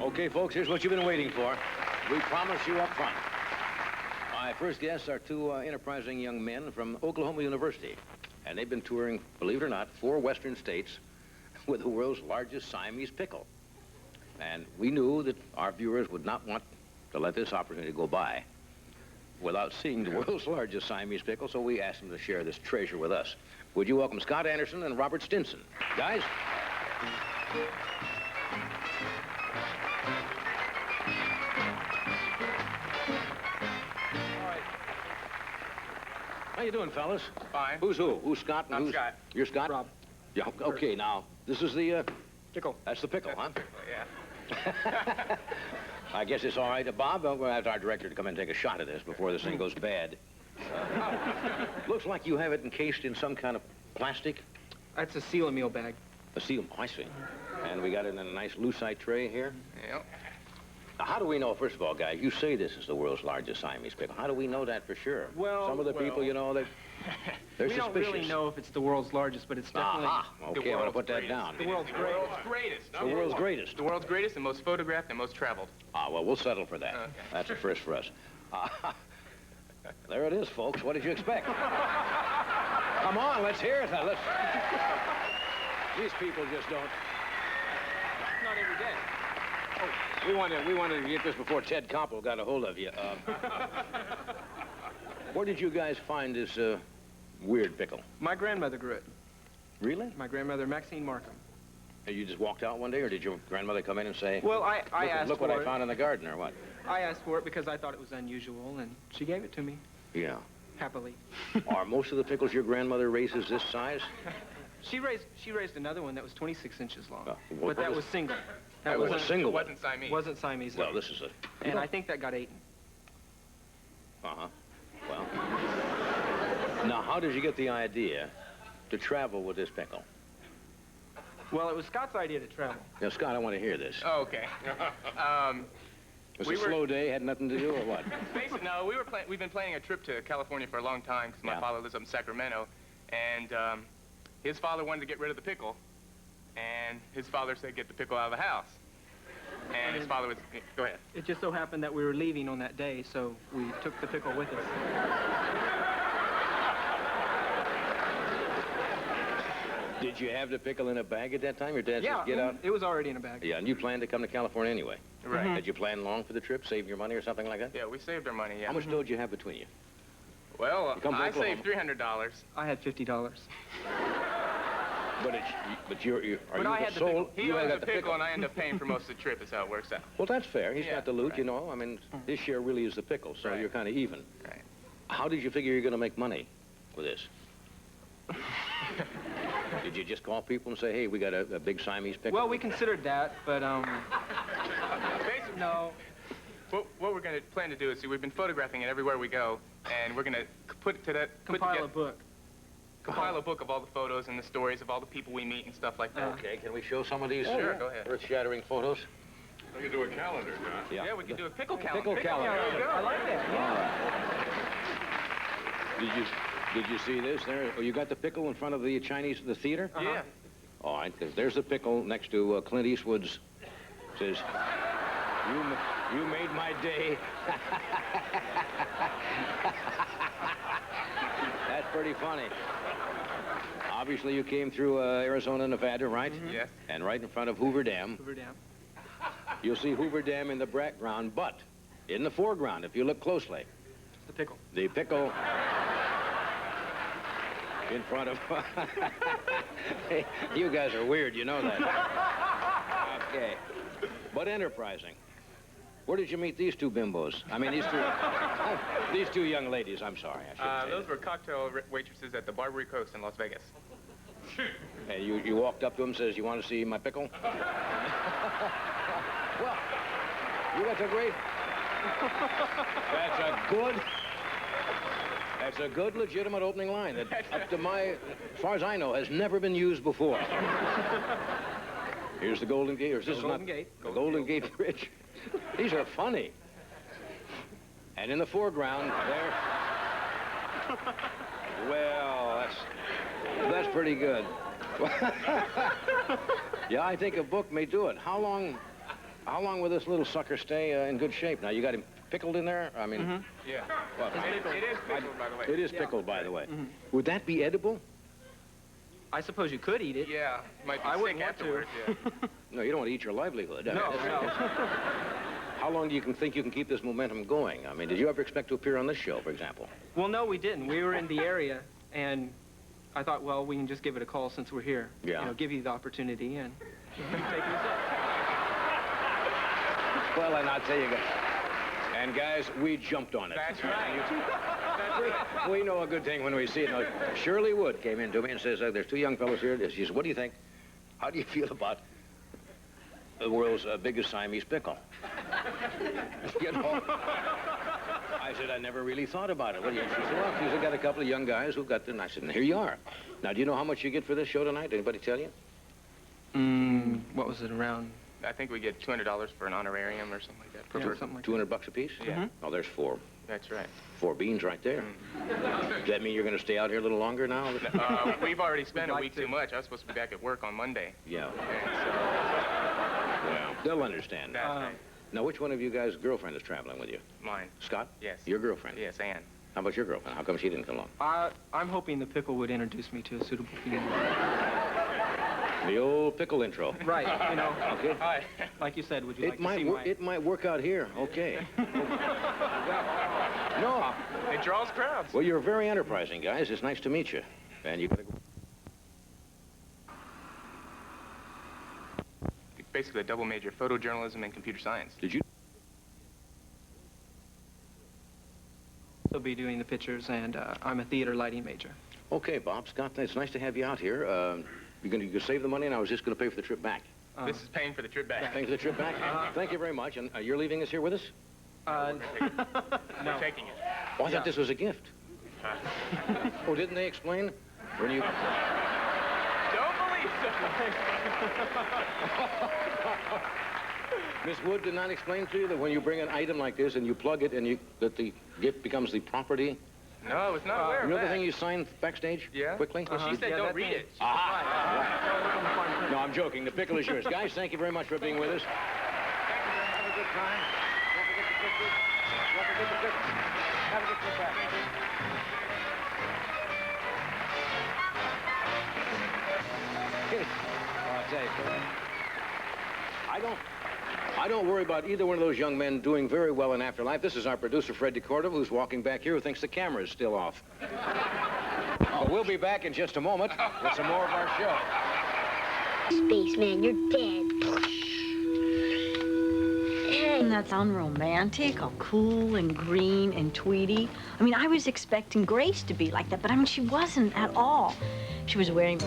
Okay, folks, here's what you've been waiting for. We promise you up front. My first guests are two enterprising young men from Oklahoma University. And they've been touring, believe it or not, 4 western states with the world's largest Siamese pickle. And we knew that our viewers would not want to let this opportunity go by without seeing the world's largest Siamese pickle, so we asked them to share this treasure with us. Would you welcome Scott Andersen and Robert Stinson? Guys? How you doing, fellas? Fine. Who's who? Who's Scott? And I'm who's... Scott. You're Scott? Rob. Yeah, okay, now, this is the, Pickle. That's the pickle, huh? Yeah. I guess it's all right. Bob, we'll have our director to come in and take a shot at this before this thing goes bad. Looks like you have it encased in some kind of plastic. That's a seal meal bag. A seal, I see. And we got it in a nice lucite tray here. Yep. Now, how do we know, first of all, guys, you say this is the world's largest Siamese pickle. How do we know that for sure? Well, some of the people, you know, they're we suspicious. don't really know if it's the world's largest, but it's definitely Okay, I want to put that down. the world's greatest. The world's greatest. The world's greatest and most photographed and most traveled. Well, we'll settle for that. Okay. That's a first for us. There it is, folks. What did you expect? Come on, let's hear it. Let's... These people just don't... Not every day. We wanted to get this before Ted Koppel got a hold of you. Where did you guys find this weird pickle? My grandmother grew it. Really? My grandmother, Maxine Markham. And you just walked out one day, or did your grandmother come in and say, Well, I asked look for what it. I found in the garden, or what? I asked for it because I thought it was unusual, and she gave it to me. Yeah. Happily. Are most of the pickles your grandmother raises this size? She raised another one that was 26 inches long, what but that is- was single. That was a single It one. wasn't Siamese. Wasn't Siamese. Well, this is a... And I think that got eaten. Uh-huh. Well. Now, how did you get the idea to travel with this pickle? Well, it was Scott's idea to travel. Now, Scott, I want to hear this. Oh, okay. Was we it a were- slow day, had nothing to do, or what? Basically, no, we've been planning a trip to California for a long time because my Yeah. father lives up in Sacramento, and his father wanted to get rid of the pickle, and his father said, "Get the pickle out of the house." And his father was, go ahead. It just so happened that we were leaving on that day, so we took the pickle with us. Did you have the pickle in a bag at that time? Your dad said, get out? It was already in a bag. Yeah, and you planned to come to California anyway. Right. Had you planned long for the trip, saving your money or something like that? Yeah, we saved our money, yeah. How much dough did you have between you? Well, You come to I Oklahoma. saved $300. I had $50. But you're But I had the soul? pickle. He You owns got the pickle, and I end up paying for most of the trip is how it works out. Well, that's fair. He's Yeah, got the loot, right. you know. I mean, his share really is the pickle, so Right. you're kind of even. Right. How did you figure you're going to make money with this? Did you just call people and say, hey, we got a big Siamese pickle? Well, we considered that, but Basically, no. what we're going to plan to do is, see, we've been photographing it everywhere we go, and we're going to Compile a book. compile a book of all the photos and the stories of all the people we meet and stuff like that. Okay, can we show some of these Sure, go ahead. earth-shattering photos? We could do a calendar, John. Yeah, we could do a pickle calendar. Pickle calendar. There you go. I like that. Yeah. Did you see this there? Oh, you got the pickle in front of the the theater? Yeah. All right, there's the pickle next to Clint Eastwood's. Says, you made my day. That's pretty funny. Obviously, you came through Arizona, Nevada, right? Yes. And right in front of Hoover Dam. Hoover Dam. You'll see Hoover Dam in the background, but in the foreground, if you look closely, It's the pickle. the pickle in front of... Hey, you guys are weird, you know that. Okay. But enterprising. Where did you meet these two bimbos? I mean, these two young ladies, I'm sorry. I shouldn't say Those that. were cocktail waitresses at the Barbary Coast in Las Vegas. Hey, you walked up to them and says, you want to see my pickle? Well, you got a great... That's a good, legitimate opening line that, up to as far as I know, has never been used before. Here's the Golden Gate. Or this is Golden not Gate. the Golden Gate Bridge. These are funny. And in the foreground, there... Well, that's pretty good. Yeah, I think a book may do it. How long How long will this little sucker stay in good shape? Now, you got him pickled in there? I mean... Yeah. Well, It is pickled, by the way. it is pickled, by the way. Would that be edible? I suppose you could eat it. Yeah. Might be I sick wouldn't want to. afterwards. Yeah. No, you don't want to eat your livelihood. I mean, No, no. How long do you think you can keep this momentum going? I mean, did you ever expect to appear on this show, for example? Well, no, we didn't. We were in the area, and I thought, well, we can just give it a call since we're here. Yeah. You know, give you the opportunity and take this up. Well, and I'll tell you guys. And guys, we jumped on it. That's right. We know a good thing when we see it. Now, Shirley Wood came in to me and says, there's two young fellows here. She says, what do you think? How do you feel about the world's biggest Siamese pickle? You know? I said, I never really thought about it. What do you? She said, well, she's got a couple of young guys who've got them. And I said, and here you are. Now, do you know how much you get for this show tonight? Anybody tell you? What was it, around? I think we get $200 for an honorarium or something like that. Yeah, something like that. $200 a piece? Yeah. Oh, there's four. That's right. 4 beans right there. Does that mean you're going to stay out here a little longer now? We've already spent We'd a like week to. too much. I was supposed to be back at work on Monday. Yeah. And Well, they'll understand. so, that's right. Now, which one of you guys' girlfriend is traveling with you? Mine. Scott? Yes. Your girlfriend? Yes, Ann. How about your girlfriend? How come she didn't come along? I'm hoping the pickle would introduce me to a suitable female. The old pickle intro. Right, you know. Okay. Hi. Like you said, would you like It to might see my... it might work out here. Okay. No. It draws crowds. Well, you're very enterprising, guys. It's nice to meet you. And you gotta go. Basically a double major, photojournalism and computer science. Did you? So be doing the pictures, and I'm a theater lighting major. Okay, Bob, Scott, it's nice to have you out here. You gonna save the money, and I was just gonna pay for the trip back. This is paying for the trip back. Paying for the trip back? Thank you very much. And you're leaving us here with us? We're No. taking it. Oh, I Yeah. thought this was a gift. Oh, didn't they explain when you? Don't believe so. Miss Wood did not explain to you that when you bring an item like this and you plug it and that the gift becomes the property? No, I was not aware You of know that. the thing you signed backstage? Yeah? Quickly? Well, she said Yeah, don't that read thing. it. Aha! No, I'm joking. The pickle is yours. Guys, thank you very much for being with us. Have a good time. Don't forget the pictures. Don't forget the pictures. Have a good trip back. I'll tell you, I don't worry about either one of those young men doing very well in afterlife. This is our producer, Fred DeCordova, who's walking back here, who thinks the camera is still off. But we'll be back in just a moment with some more of our show. Spaceman, you're dead. That's unromantic, all cool and green and tweedy. I mean, I was expecting Grace to be like that, but I mean, she wasn't at all. She was wearing